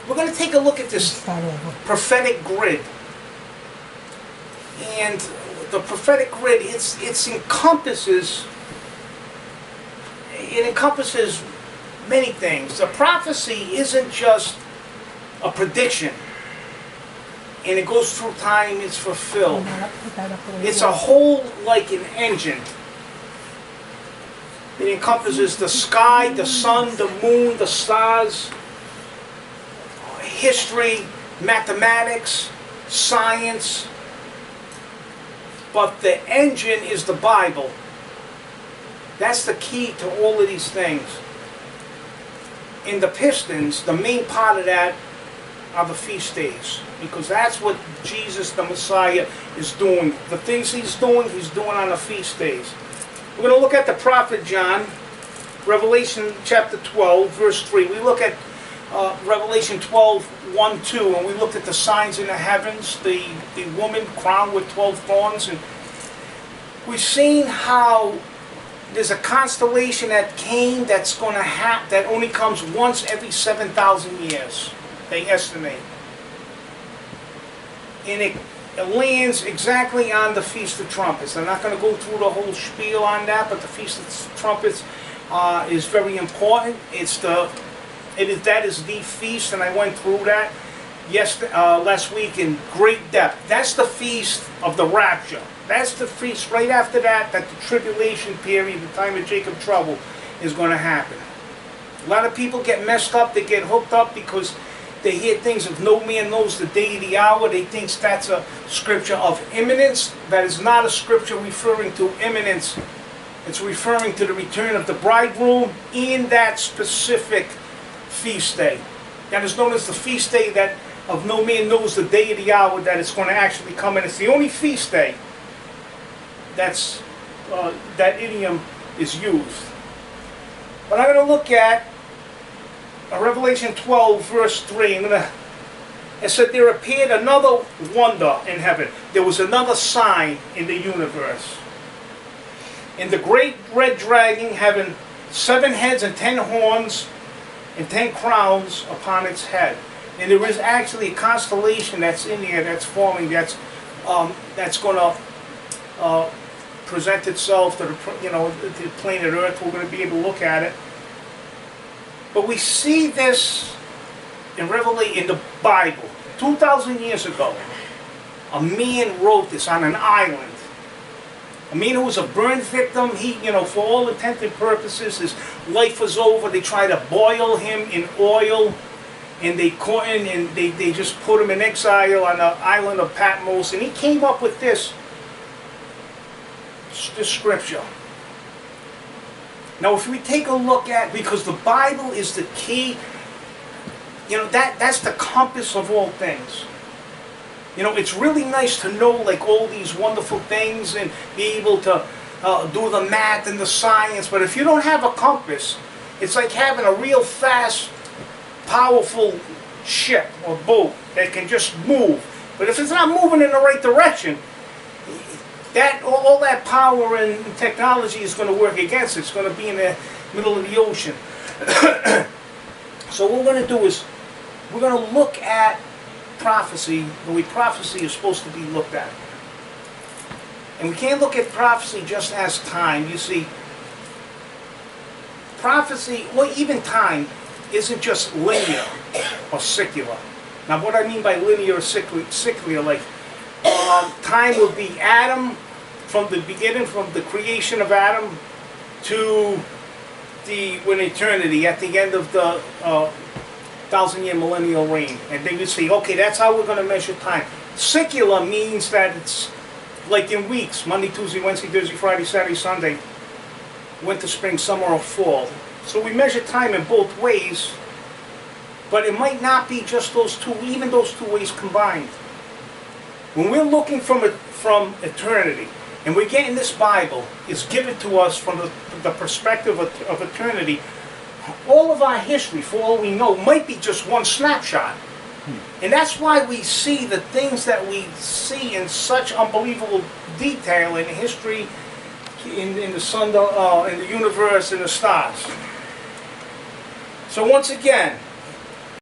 We're going to take a look at this prophetic grid. And the prophetic grid, it encompasses many things. The prophecy isn't just a prediction, and it goes through time, it's fulfilled. It's a whole, like an engine. It encompasses the sky, the sun, the moon, the stars, history, mathematics, science. But the engine is the Bible. That's the key to all of these things. In the pistons, the main part of that are the feast days, because that's what Jesus the Messiah is doing. The things he's doing on the feast days. We're going to look at the prophet John, Revelation chapter 12, verse 3. We look at Revelation 12, 1, 2, and we looked at the signs in the heavens, the woman crowned with 12 thorns, and we've seen how there's a constellation that came that's going to happen, that only comes once every 7,000 years, they estimate. And it lands exactly on the Feast of Trumpets. I'm not going to go through the whole spiel on that, but the Feast of Trumpets is very important. That is the feast, and I went through that last week in great depth. That's the feast of the rapture. That's the feast right after that the tribulation period, the time of Jacob's trouble, is going to happen. A lot of people get messed up, they get hooked up because they hear things of no man knows the day or the hour. They think that's a scripture of imminence. That is not a scripture referring to imminence. It's referring to the return of the bridegroom in that specific feast day. That is known as the feast day that of no man knows the day or the hour that it's going to actually come in. It's the only feast day that idiom is used. But I'm going to look at Revelation 12, verse 3. It said, there appeared another wonder in heaven. There was another sign in the universe. And the great red dragon having 7 heads and 10 horns and 10 crowns upon its head. And there is actually a constellation that's in the air, that's forming, that's going to present itself to the planet Earth. We're going to be able to look at it. But we see this in Revelation, in the Bible. 2,000 years ago, a man wrote this on an island. A man who was a burn victim. He, for all intents and purposes, his life was over. They tried to boil him in oil, and they caught him, and they just put him in exile on the island of Patmos. And he came up with this scripture. Now, if we take a look at, because the Bible is the key, that's the compass of all things. It's really nice to know like all these wonderful things and be able to do the math and the science, but if you don't have a compass, it's like having a real fast, powerful ship or boat that can just move. But if it's not moving in the right direction, all that power and technology is going to work against it. It's going to be in the middle of the ocean. So what we're going to do is we're going to look at prophecy the way prophecy is supposed to be looked at. And we can't look at prophecy just as time. You see, prophecy, well, even time, isn't just linear or secular. Now, what I mean by linear or secular, like time would be Adam, from the beginning, from the creation of Adam to when eternity, at the end of the 1,000-year millennial reign. And then you say, okay, that's how we're going to measure time. Secular means that it's like in weeks: Monday, Tuesday, Wednesday, Thursday, Friday, Saturday, Sunday, winter, spring, summer, or fall. So we measure time in both ways, but it might not be just those two, even those two ways combined. When we're looking from eternity, and we're getting this Bible, it's given to us from the perspective of eternity, all of our history, for all we know, might be just one snapshot. And that's why we see the things that we see in such unbelievable detail in history, in the sun, in the universe, and the stars. So once again,